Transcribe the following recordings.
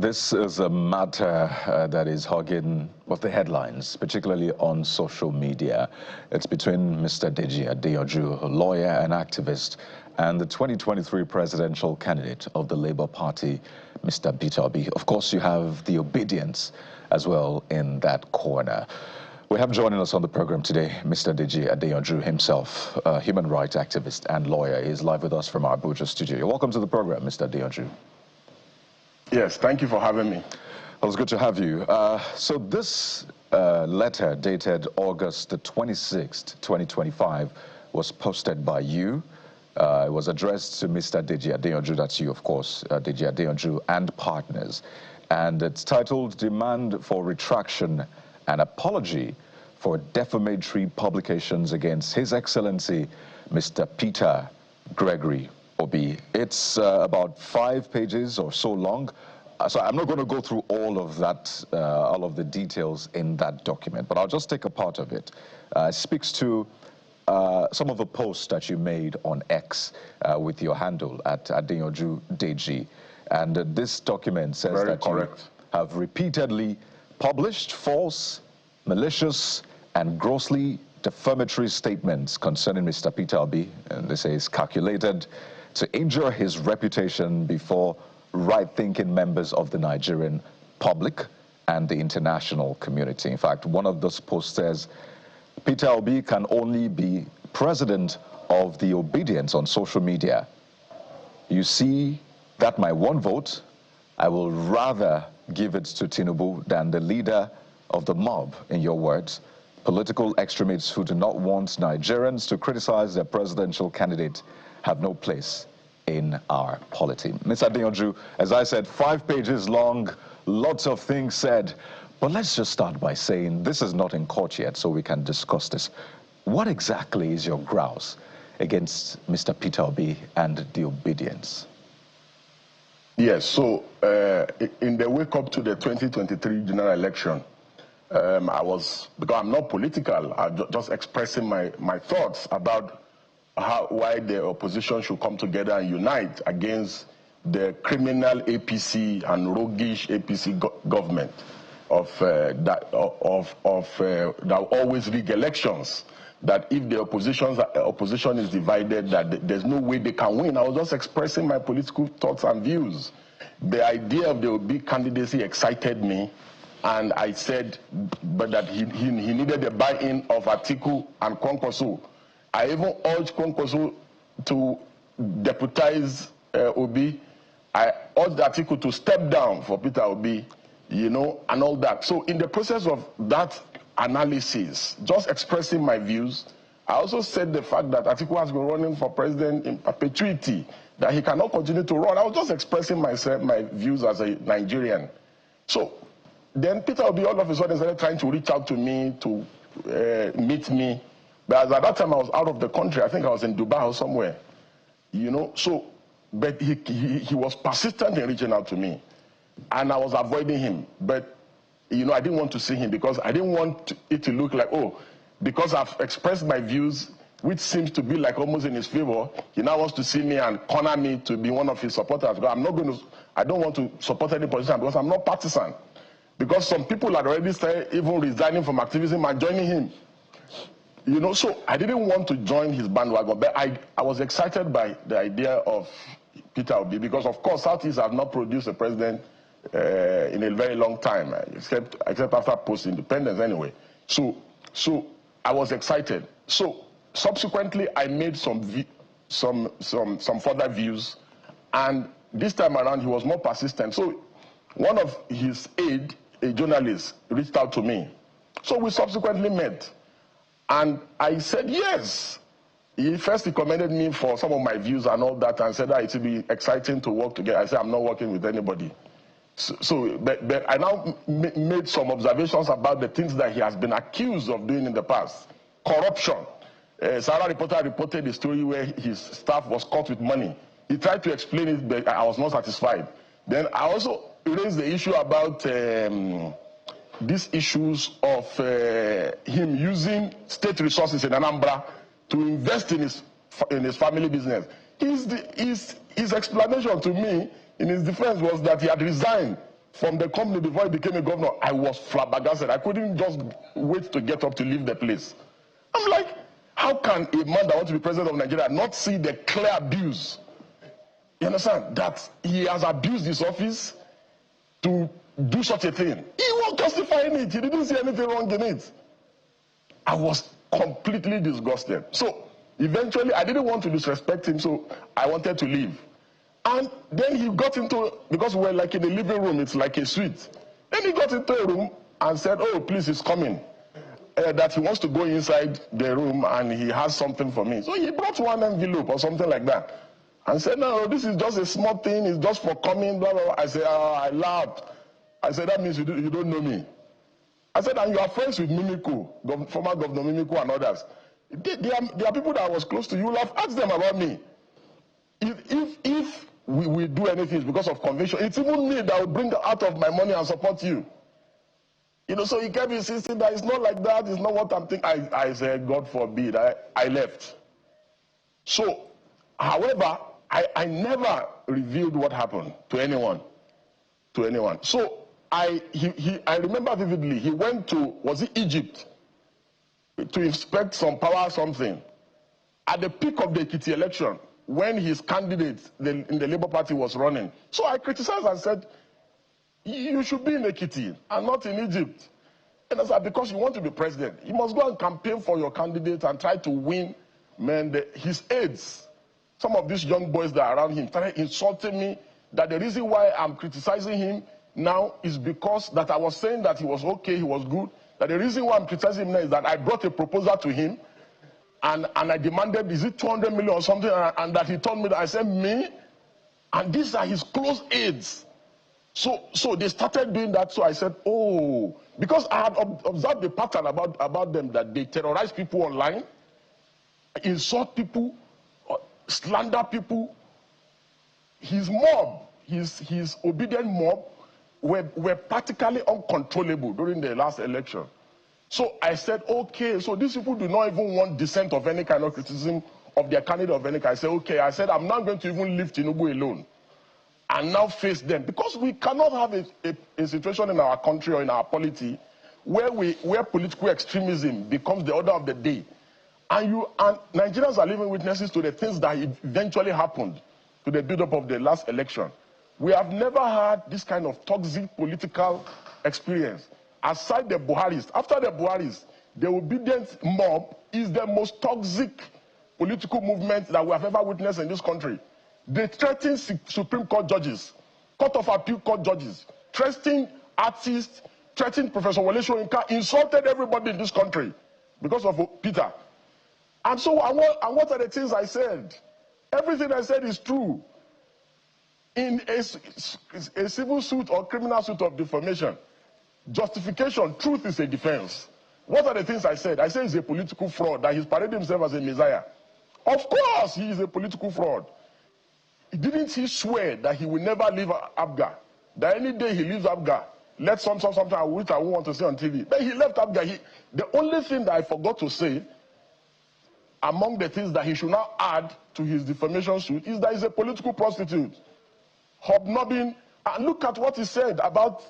This is a matter that is hogging the headlines, particularly on social media. It's between Mr. Deji Adeyanju, a lawyer and activist, and the 2023 presidential candidate of the Labour Party, Mr. Peter Obi. Of course, you have the obedience as well in that corner. We have joining us on the program today, Mr. Deji Adeyanju himself, a human rights activist and lawyer. He's live with us from our Abuja studio. You're welcome to the program, Mr. Adeyanju. Yes, thank you for having me. Well, it's good to have you. So this letter dated August the 26th, 2025 was posted by you. It was addressed to Mr. Deji Adeyanju, that's you, of course, Deji Adeyanju and partners. And it's titled Demand for Retraction and Apology for Defamatory Publications Against His Excellency, Mr. Peter Gregory Obi. It's about 5 pages or so long. So I'm not going to go through all of that, all of the details in that document, but I'll just take a part of it. It speaks to some of the posts that you made on X with your handle at Adeyanju Deji. And this document says that you have repeatedly published false, malicious, and grossly defamatory statements concerning Mr. Peter Obi, and they say it's calculated to injure his reputation before right-thinking members of the Nigerian public and the international community. In fact, one of those posts says, Peter Obi can only be president of the obedience on social media. You see that my one vote, I will rather give it to Tinubu than the leader of the mob, in your words, political extremists who do not want Nigerians to criticize their presidential candidate have no place in our polity. Mr. Adeyanju, as I said, 5 pages long, lots of things said, but let's just start by saying this is not in court yet, so we can discuss this. What exactly is your grouse against Mr. Peter Obi and the obedience? Yes, so in the wake up to the 2023 general election, because I'm not political, I'm just expressing my thoughts about why the opposition should come together and unite against the criminal APC and roguish APC government that always rig elections. That if the opposition is divided, that there's no way they can win. I was just expressing my political thoughts and views. The idea of the Obi candidacy excited me, and I said, but that he needed the buy-in of Atiku and Kwankwaso. I even urged Kwankwaso to deputize Obi. I urged Atiku to step down for Peter Obi, and all that. So in the process of that analysis, just expressing my views, I also said the fact that Atiku has been running for president in perpetuity, that he cannot continue to run. I was just expressing my views as a Nigerian. So then Peter Obi all of a sudden started trying to reach out to me to meet me. But at that time I was out of the country. I think I was in Dubai or somewhere, So, but he was persistent in reaching out to me, and I was avoiding him. But I didn't want to see him because I didn't want it to look like, because I've expressed my views, which seems to be like almost in his favor, he now wants to see me and corner me to be one of his supporters. But I don't want to support any position because I'm not partisan. Because some people had already started even resigning from activism and joining him. So I didn't want to join his bandwagon, but I was excited by the idea of Peter Obi because, of course, Southeast have not produced a president in a very long time, except after post-independence anyway. So I was excited. So subsequently, I made some further views, and this time around, he was more persistent. So one of his aides, a journalist, reached out to me. So we subsequently met. And I said, yes. He commended me for some of my views and all that and said that it would be exciting to work together. I said, I'm not working with anybody. But I now made some observations about the things that he has been accused of doing in the past. Corruption. Sarah reporter reported a story where his staff was caught with money. He tried to explain it, but I was not satisfied. Then I also raised the issue about these issues of him using state resources in Anambra to invest in his family business. His explanation to me in his defense was that he had resigned from the company before he became a governor, I was flabbergasted. I couldn't just wait to get up to leave the place. I'm like, how can a man that wants to be president of Nigeria not see the clear abuse? You understand? That he has abused his office to do such a thing. He was justifying it. He didn't see anything wrong in it. I was completely disgusted. So eventually, I didn't want to disrespect him, so I wanted to leave. And then he got into, because we're like in the living room, it's like a suite. Then he got into a room and said, oh, please, he's coming. That he wants to go inside the room and he has something for me. So he brought one envelope or something like that. And said, no, this is just a small thing. It's just for coming, blah, blah, blah. I said, I laughed. I said, that means you don't know me. I said, and you are friends with Mimiko, former Governor Mimiko and others. There are people that I was close to. You will have asked them about me. If we do anything because of conviction, it's even me that will bring out of my money and support you. You know, so he kept insisting that it's not like that, it's not what I'm thinking. I said, God forbid, I left. So, however, I never revealed what happened to anyone. So, I remember vividly, he went to, was it Egypt, to inspect some power something. At the peak of the Ekiti election, when his candidate in the Labour Party was running. So I criticized and said, you should be in Ekiti and not in Egypt. And I said, because you want to be president, you must go and campaign for your candidate and try to win. His aides, some of these young boys that are around him, started insulting me that the reason why I'm criticizing him now is because that I was saying that he was okay, he was good. That the reason why I'm criticizing him now is that I brought a proposal to him and I demanded, is it 200 million or something? And that he told me that. I said, me? And these are his close aides. So they started doing that. So I said, oh, because I had observed the pattern about them, that they terrorize people online, insult people, slander people. His mob, his obedient mob, were practically uncontrollable during the last election. So I said, okay, so these people do not even want dissent of any kind of criticism of their candidate of any kind. I said, okay, I'm not going to even leave Tinubu alone and now face them. Because we cannot have a situation in our country or in our polity where political extremism becomes the order of the day. And Nigerians are living witnesses to the things that eventually happened to the build-up of the last election. We have never had this kind of toxic political experience. Aside the Buharis, after the Buharis, the obedient mob is the most toxic political movement that we have ever witnessed in this country. They threaten Supreme Court judges, Court of Appeal Court judges, threatening artists, threatening Professor Wole Soyinka, insulted everybody in this country because of Peter. And so, what are the things I said? Everything I said is true. In a civil suit or criminal suit of defamation, justification, truth is a defense. What are the things I said? I said he's a political fraud, that he's paraded himself as a messiah. Of course he is a political fraud. Didn't he swear that he will never leave Abga? That any day he leaves Abga, let something which I won't want to say on TV. But he left Abga. The only thing that I forgot to say, among the things that he should now add to his defamation suit, is that he's a political prostitute. Hobnobbing, and look at what he said about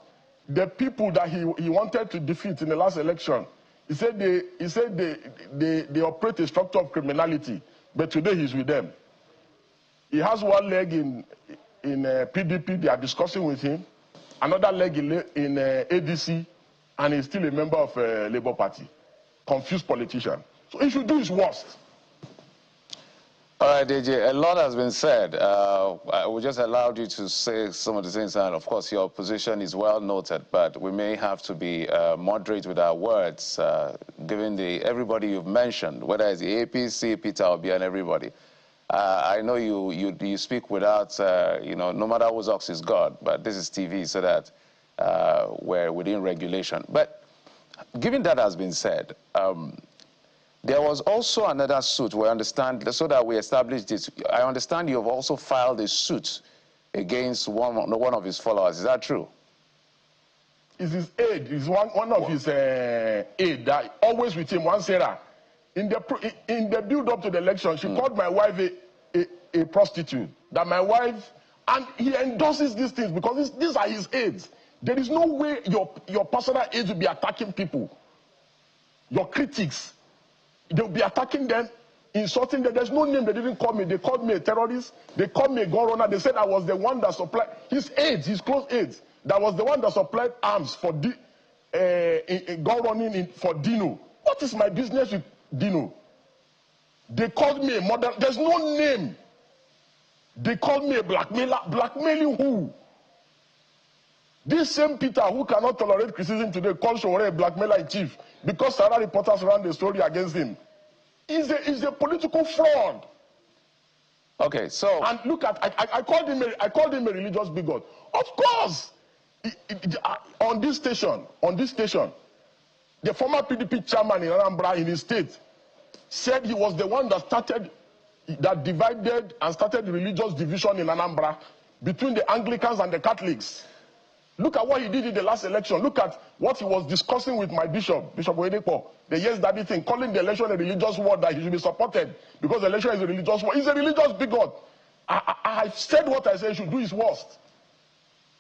the people that he wanted to defeat in the last election. He said they operate a structure of criminality, but today he's with them. He has one leg in PDP, they are discussing with him, another leg in ADC, and he's still a member of Labour Party. Confused politician. So he should do his worst. All right, Deji, a lot has been said. We just allowed you to say some of the things, and of course your position is well noted, but we may have to be moderate with our words, given everybody you've mentioned, whether it's the APC, Peter Obi, and everybody. I know you speak without, no matter whose ox is God, but this is TV, so that we're within regulation. But given that has been said, there was also another suit, we understand, so that we established this. I understand you have also filed a suit against one of his followers. Is that true? It's his aide. It's one of his aide that always with him, one Sarah. In the build-up to the election, she called my wife a prostitute. That my wife, and he endorses these things because these are his aides. There is no way your personal aides will be attacking people. Your critics, they'll be attacking them, insulting them. There's no name. They didn't call me. They called me a terrorist. They called me a gun runner. They said I was the one that supplied his aides, his close aides. That was the one that supplied arms for gun running for Dino. What is my business with Dino? They called me a murderer. There's no name. They called me a blackmailer. Blackmailing who? This same Peter who cannot tolerate criticism today calls Showore a blackmailer in chief because Sarah reporters ran the story against him. He's a political fraud. Okay, so and look at I called him a religious bigot. Of course, on this station, the former PDP chairman in Anambra in his state said he was the one that divided and started the religious division in Anambra between the Anglicans and the Catholics. Look at what he did in the last election. Look at what he was discussing with my bishop, Bishop Oyedepo, the yes daddy thing, calling the election a religious war, that he should be supported because the election is a religious war. He's a religious bigot. I've said what I say he should do his worst.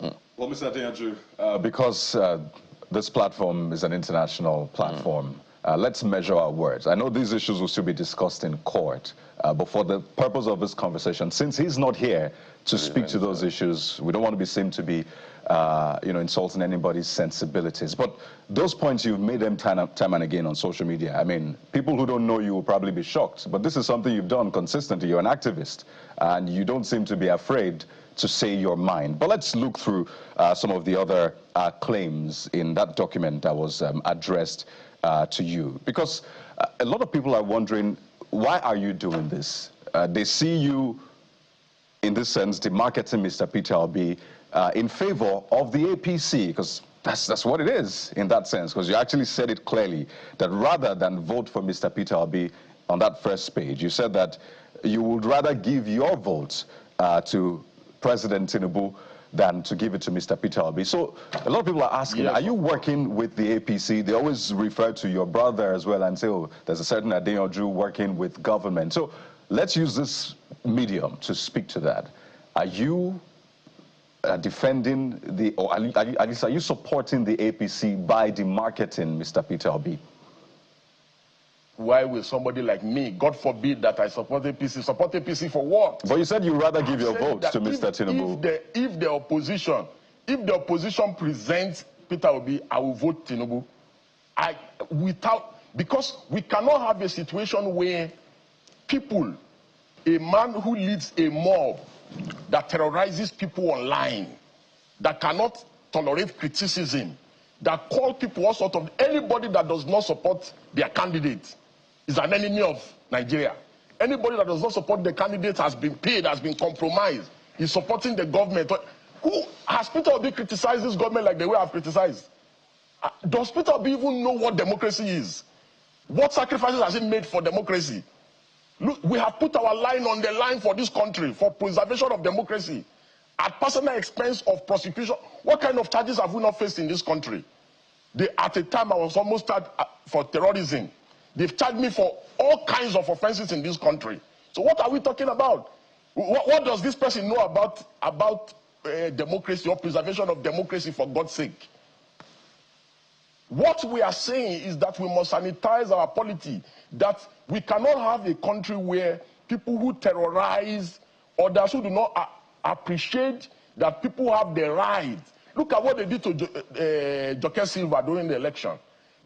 Well, Mr. Adeyanju, because this platform is an international platform, let's measure our words. I know these issues will still be discussed in court, but for the purpose of this conversation, since he's not here to speak to those issues, we don't want to be seen to be insulting anybody's sensibilities. But those points, you've made them time and again on social media. I mean, people who don't know you will probably be shocked, but this is something you've done consistently. You're an activist, and you don't seem to be afraid to say your mind. But let's look through some of the other claims in that document that was addressed to you. Because a lot of people are wondering, why are you doing this? They see you, in this sense, demarketing Mr. Peter Obi in favor of the APC, because that's what it is in that sense, because you actually said it clearly, that rather than vote for Mr. Peter Obi on that first page, you said that you would rather give your vote to President Tinubu than to give it to Mr. Peter Obi. So a lot of people are asking, are you working with the APC? They always refer to your brother as well and say, oh, there's a certain Adeyanju working with government. So let's use this medium to speak to that. Are you defending or at least are you supporting the APC by demarketing Mr. Peter Obi? Why will somebody like me, God forbid that I support APC, support APC for what? But you said you'd rather give your vote to Mr. Tinubu. If the opposition presents Peter Obi, I will vote Tinubu. Because we cannot have a situation where people, a man who leads a mob that terrorizes people online, that cannot tolerate criticism, that call people all sorts of, anybody that does not support their candidate is an enemy of Nigeria. Anybody that does not support the candidate has been paid, has been compromised, is supporting the government. Who has Peter Obi criticized this government like the way I've criticized? Does Peter Obi even know what democracy is? What sacrifices has he made for democracy? Look, we have put our line on the line for this country, for preservation of democracy, at personal expense of prosecution. What kind of charges have we not faced in this country? At a time I was almost charged for terrorism. They've charged me for all kinds of offenses in this country. So what are we talking about? What does this person know about democracy or preservation of democracy, for God's sake? What we are saying is that we must sanitize our polity, that we cannot have a country where people who terrorize others, who do not appreciate that people have the right. Look at what they did to Joke Silva during the election.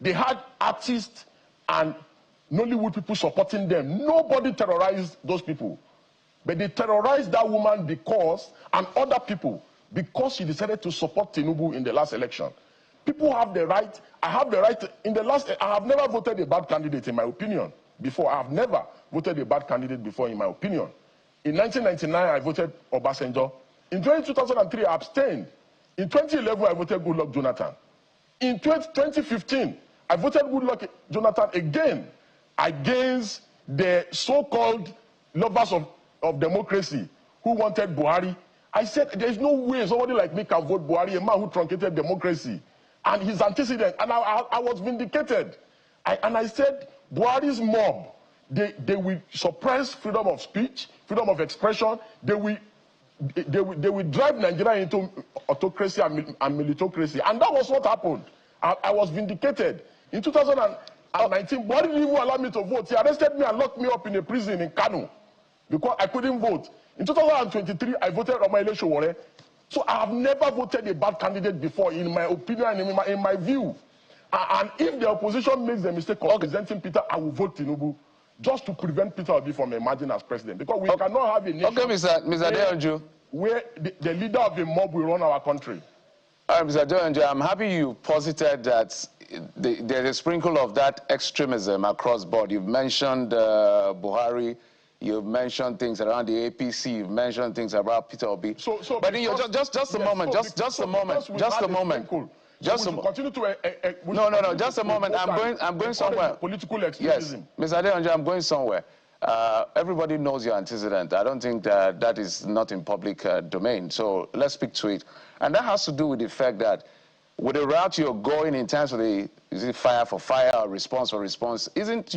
They had artists and Nollywood people supporting them. Nobody terrorized those people. But they terrorized that woman and other people, because she decided to support Tinubu in the last election. People have the right. I have the right. I have never voted a bad candidate, in my opinion, before. I have never voted a bad candidate before, in my opinion. In 1999, I voted Obasanjo. In 2003, I abstained. In 2011, I voted Goodluck Jonathan. In 2015, I voted Goodluck Jonathan again against the so-called lovers of democracy who wanted Buhari. I said, there's no way somebody like me can vote Buhari, a man who truncated democracy and his antecedent. And I was vindicated. And I said, Buhari's mob, they will suppress freedom of speech, freedom of expression. They will they will drive Nigeria into autocracy and militocracy. And that was what happened. I was vindicated. In 2019, Buhari didn't even allow me to vote. He arrested me and locked me up in a prison in Kano because I couldn't vote. In 2023, I voted Omaile Sowore. So I have never voted a bad candidate before, in my opinion and in my view. And if the opposition makes the mistake of presenting Peter, I will vote Tinubu, just to prevent Peter Obi from emerging as president. Because we cannot have a nation Mr. Adeyanju, where the leader of the mob will run our country. Mr. Adeyanju, I'm happy you posited that there's a sprinkle of that extremism across board. You've mentioned Buhari. You've mentioned things around the APC. You've mentioned things about Peter Obi. Just a moment. I'm going somewhere. Political extremism. Yes, Mr. Adeyanju, I'm going somewhere. Everybody knows your antecedent. I don't think that is not in public domain. So let's speak to it. And that has to do with the fact that with the route you're going in terms of the fire for fire or response for response, isn't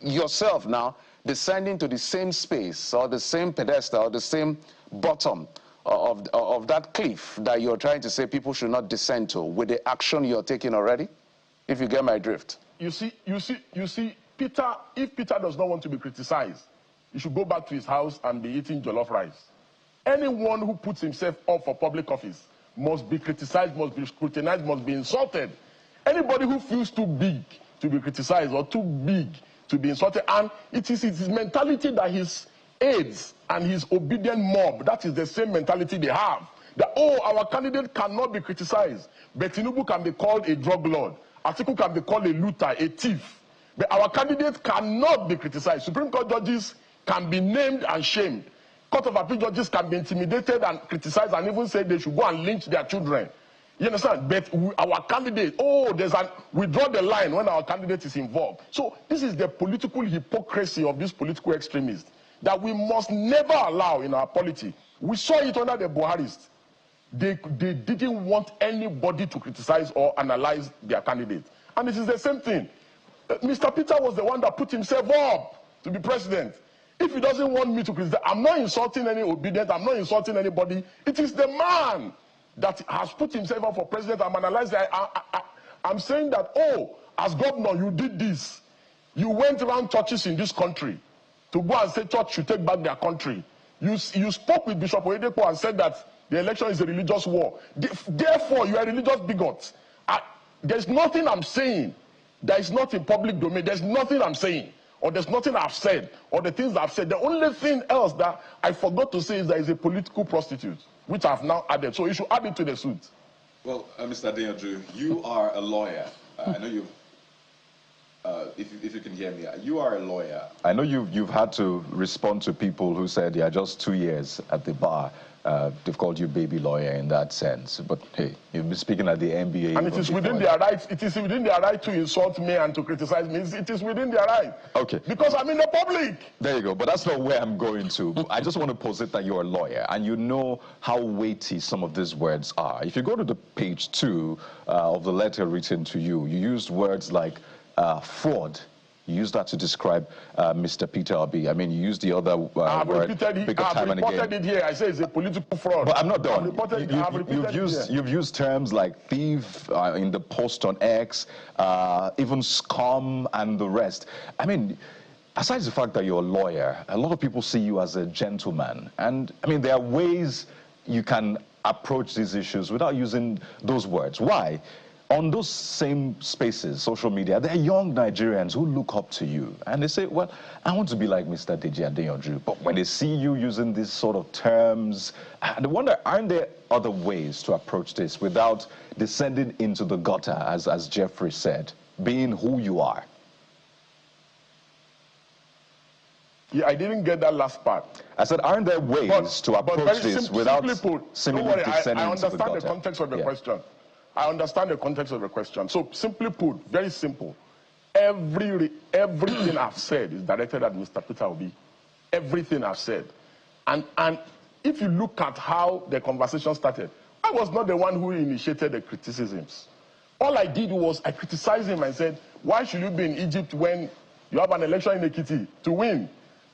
yourself now descending to the same space or the same pedestal or the same bottom of that cliff that you're trying to say people should not descend to with the action you're taking already? If you get my drift. You see, Peter, if Peter does not want to be criticized, he should go back to his house and be eating jollof rice. Anyone who puts himself up for public office must be criticized, must be scrutinized, must be insulted. Anybody who feels too big to be criticized or too big to be insulted, and it is his mentality that his aides and his obedient mob, that is the same mentality they have. That, oh, our candidate cannot be criticized, but Tinubu can be called a drug lord. Atiku can be called a looter, a thief. But our candidate cannot be criticized. Supreme Court judges can be named and shamed. Court of Appeal judges can be intimidated and criticized and even say they should go and lynch their children. You understand? But our candidate, we draw the line when our candidate is involved. So this is the political hypocrisy of these political extremists that we must never allow in our polity. We saw it under the Buharists. They didn't want anybody to criticize or analyze their candidate. And it is the same thing. Mr. Peter was the one that put himself up to be president. If he doesn't want me to criticize, I'm not insulting any obedient, I'm not insulting anybody. It is the man that has put himself up for president. I'm analyzing. I'm saying that, oh, as governor, you did this. You went around churches in this country to go and say church should take back their country. You spoke with Bishop Oyedepo and said that the election is a religious war. Therefore, you are a religious bigot. There's nothing I'm saying that is not in public domain. There's nothing I'm saying, or there's nothing I've said, or the things I've said. The only thing else that I forgot to say is that he's a political prostitute, which I've now added. So you should add it to the suit. Well, Mr. Adeyanju, you are a lawyer. I know you've, if you can hear me, you are a lawyer. I know you've had to respond to people who said, yeah, just 2 years at the bar. They've called you baby lawyer in that sense. But hey, you've been speaking at the NBA. And it is within their right. It is within their right to insult me and to criticize me. It is within their right. Okay. Because I'm in the public. There you go. But that's not where I'm going to. I just want to posit that you're a lawyer and you know how weighty some of these words are. If you go to the page 2 of the letter written to you, you used words like fraud. You use that to describe Mr. Peter Obi. I mean, you use the other word I've reported it here. I say it's a political fraud. But I'm not done. You've used terms like thief in the post on X, even scum and the rest. I mean, aside the fact that you're a lawyer, a lot of people see you as a gentleman. And, I mean, there are ways you can approach these issues without using those words. Why? On those same spaces, social media, there are young Nigerians who look up to you and they say, well, I want to be like Mr. Deji Adeyanju. But when they see you using these sort of terms, they wonder, aren't there other ways to approach this without descending into the gutter, as Jeffrey said, being who you are? Yeah, I didn't get that last part. I said, aren't there ways to approach this without seemingly descending into the gutter? I understand the context of the question. I understand the context of the question. So simply put, very simple. Everything I've said is directed at Mr. Peter Obi. Everything I've said. And if you look at how the conversation started, I was not the one who initiated the criticisms. All I did was I criticized him and said, why should you be in Egypt when you have an election in Ekiti to win?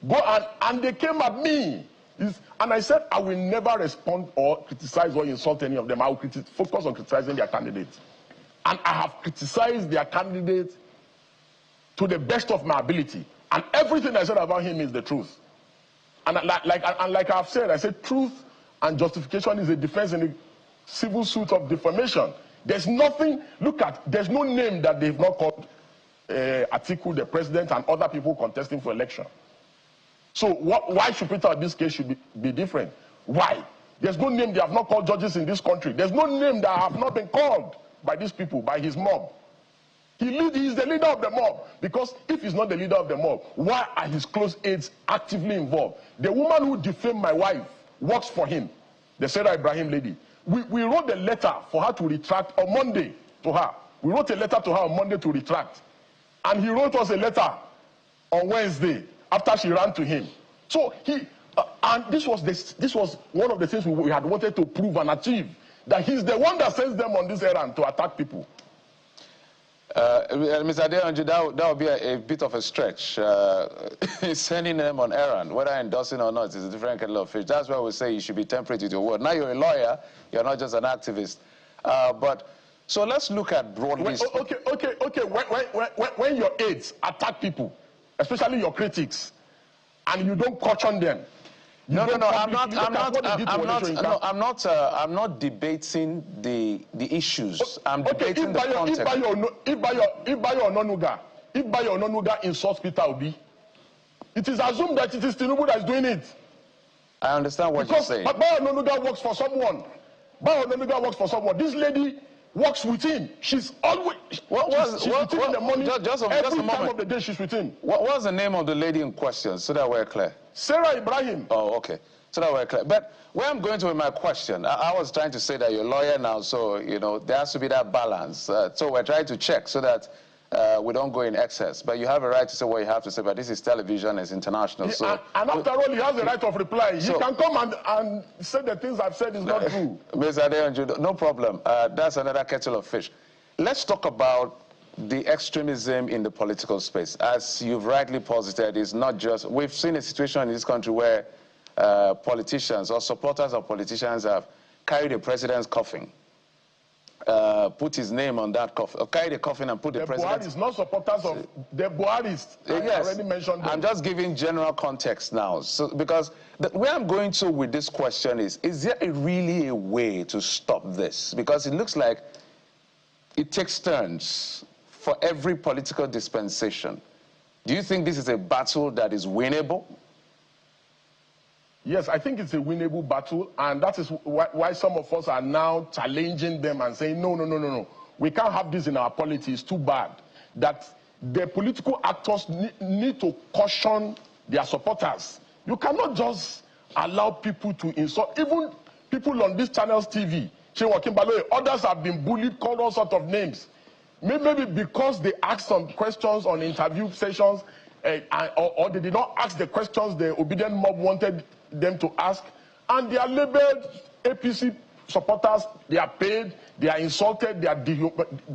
Go and they came at me. And I said I will never respond or criticize or insult any of them. I will focus on criticizing their candidates. And I have criticized their candidates to the best of my ability. And everything I said about him is the truth. And like I've said, I said truth and justification is a defense in a civil suit of defamation. There's nothing, there's no name that they've not called Atiku, the president, and other people contesting for election. So why should Peter Obi's case should be different? Why? There's no name they have not called judges in this country. There's no name that have not been called by these people, by his mob. He's the leader of the mob. Because if he's not the leader of the mob, why are his close aides actively involved? The woman who defamed my wife works for him, the Sarah Ibrahim lady. We wrote a letter for her to retract on Monday to her. We wrote a letter to her on Monday to retract. And he wrote us a letter on Wednesday after she ran to him. So and this was one of the things we had wanted to prove and achieve, that he's the one that sends them on this errand to attack people. Mr. Adeyanju, that would be a bit of a stretch. Sending them on errand, whether endorsing or not, is a different kettle of fish. That's why we say you should be temperate with your word. Now you're a lawyer, you're not just an activist. So let's look at broadly. Okay. When your aides attack people, especially your critics, and you don't caution them. I'm not debating the issues. I'm debating the context. If Bayo Ononuga insults Peter Obi, it is assumed that it is Tinubu that is doing it. I understand what you're saying. But Bayo Ononuga works for someone. This lady works with him. She's always she's with him in the morning. Just a time of the day she's with him. What's the name of the lady in question, so that we're clear? Sarah Ibrahim. Oh, okay. So that we're clear. But where I'm going to with my question, I was trying to say that you're a lawyer now, so, there has to be that balance. So we're trying to check so that we don't go in excess. But you have a right to say what you have to say, but this is television, it's international. So, and after all, he has the right of reply. He can come and say the things I've said is not true. Mr. Adeyanju, no problem. That's another kettle of fish. Let's talk about the extremism in the political space. As you've rightly posited, it's not just... We've seen a situation in this country where politicians or supporters of politicians have carried the president's coffin, put his name on that coffin, carried the coffin and put the president... The Buharis, not supporters of the Buharis. Yes, I already mentioned them. I'm just giving general context now. So, because where I'm going to with this question is there really a way to stop this? Because it looks like it takes turns for every political dispensation. Do you think this is a battle that is winnable? Yes, I think it's a winnable battle, and that is why some of us are now challenging them and saying, no. We can't have this in our polity. It's too bad. That the political actors need to caution their supporters. You cannot just allow people to insult. Even people on these channels, TV, others have been bullied, called all sorts of names. Maybe because they asked some questions on interview sessions, or they did not ask the questions the obedient mob wanted them to ask, and they are labeled APC supporters. They are paid, they are insulted, they are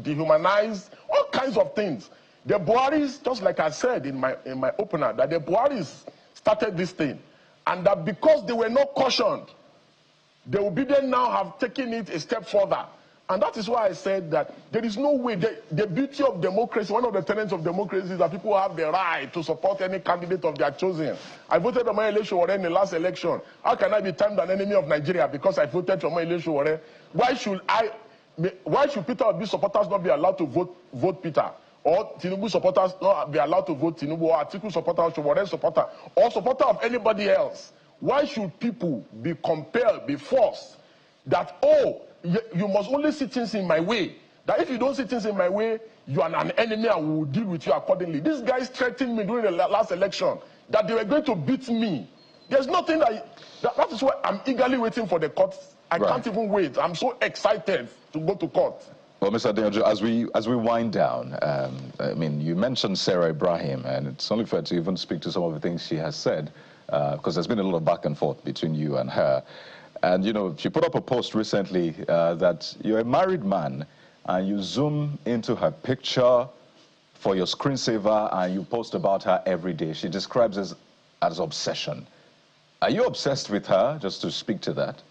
dehumanized, all kinds of things. The Buharis, just like I said in my opener, that the Buharis started this thing, and that because they were not cautioned, the obedient now have taken it a step further. And that is why I said that there is no way. The beauty of democracy, one of the tenets of democracy, is that people have the right to support any candidate of their choosing. I voted on my election in the last election. How can I be termed an enemy of Nigeria because I voted for my election? Why should Peter Obi supporters not be allowed to vote Peter? Or Tinubu supporters not be allowed to vote Tinubu? Or Atiku supporters, supporter, or supporter of anybody else? Why should people be compelled, be forced that, you must only see things in my way? That if you don't see things in my way, you are an enemy and we will deal with you accordingly. These guys threatened me during the last election that they were going to beat me. There's nothing that is why I'm eagerly waiting for the court. I can't even wait. I'm so excited to go to court. Well, Mr. Adeyanju, as we wind down, I mean, you mentioned Sarah Ibrahim, and it's only fair to even speak to some of the things she has said, because there's been a lot of back and forth between you and her. And, she put up a post recently that you're a married man and you zoom into her picture for your screensaver and you post about her every day. She describes it as obsession. Are you obsessed with her, just to speak to that?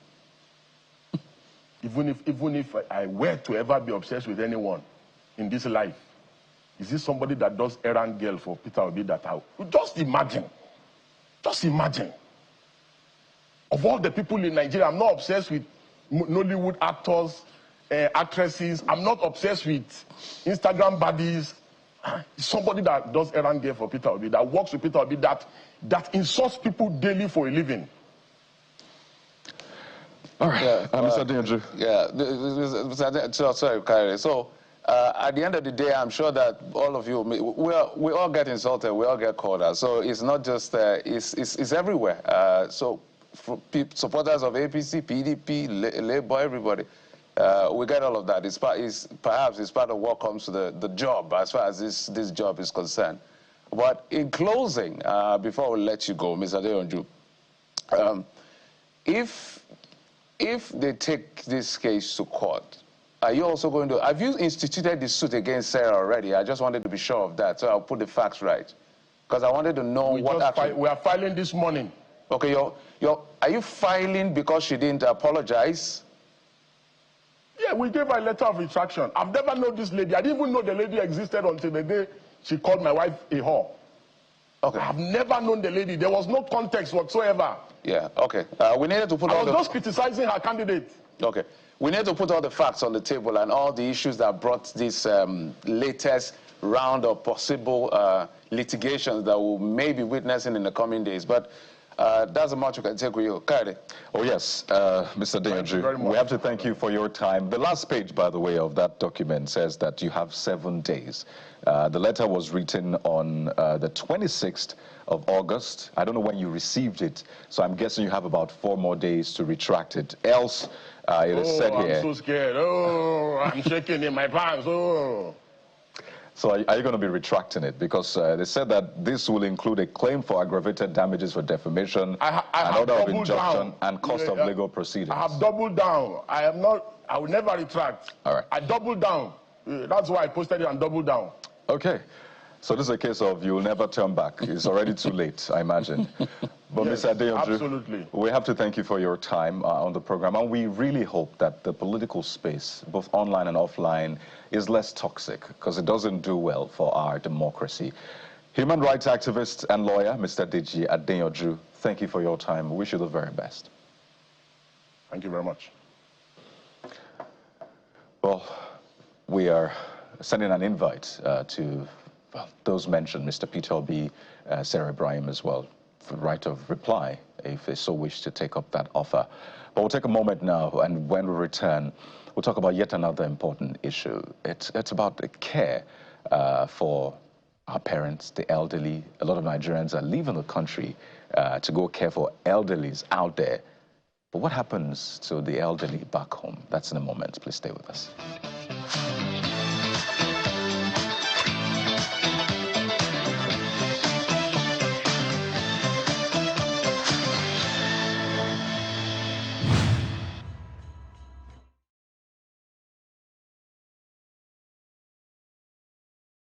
Even if I were to ever be obsessed with anyone in this life, is this somebody that does errand girl for Peter Obi that I... Just imagine. Just imagine. Of all the people in Nigeria, I'm not obsessed with Nollywood actors, actresses. I'm not obsessed with Instagram baddies. Somebody that does errand girl for Peter Obi, that works with Peter Obi, that insults people daily for a living. All right, Yeah, Mr. Adeyanju. Yeah, sorry, Kyrie. So, at the end of the day, I'm sure that all of you, we all get insulted, we all get called out. So it's not just, it's everywhere. So for supporters of APC, PDP, Labour, everybody, we get all of that. Perhaps it's part of what comes to the job, as far as this job is concerned. But in closing, before we let you go, Mr. Adeyanju, if they take this case to court, are you also going to... Have you instituted the suit against Sarah already? I just wanted to be sure of that, so I'll put the facts right. Because I wanted to know what actually... We are filing this morning. Okay, are you filing because she didn't apologize? Yeah, we gave her a letter of retraction. I've never known this lady. I didn't even know the lady existed until the day she called my wife a whore. Okay. I've never known the lady. There was no context whatsoever. Yeah, okay. We needed to put I was just criticizing her candidate. Okay. We need to put all the facts on the table and all the issues that brought this latest round of possible litigations that we'll maybe witnessing in the coming days. But that's as much we can take with you. Kari. Oh, yes, Mr. Adeyanju, we have to thank you for your time. The last page, by the way, of that document says that you have 7 days. The letter was written on the 26th of August. I don't know when you received it, so I'm guessing you have about 4 more days to retract it. Else, it is said here... I'm so scared. Oh, I'm shaking in my pants. Oh. So are you going to be retracting it? Because they said that this will include a claim for aggravated damages for defamation, an order of injunction, and cost of legal proceedings. I have doubled down. I will never retract. All right. I doubled down. That's why I posted it and doubled down. Okay. So this is a case of you'll never turn back. It's already too late, I imagine. But yes, Mr. Adeyanju, absolutely. We have to thank you for your time on the program. And we really hope that the political space, both online and offline, is less toxic, because it doesn't do well for our democracy. Human rights activist and lawyer, Mr. Deji Adeyanju, thank you for your time. We wish you the very best. Thank you very much. Well, we are sending an invite to those mentioned, Mr. Peter Obi, Sarah Ibrahim as well, for right of reply, if they so wish to take up that offer. But we'll take a moment now, and when we return, we'll talk about yet another important issue. It's about the care for our parents, the elderly. A lot of Nigerians are leaving the country to go care for elderlies out there. But what happens to the elderly back home? That's in a moment. Please stay with us.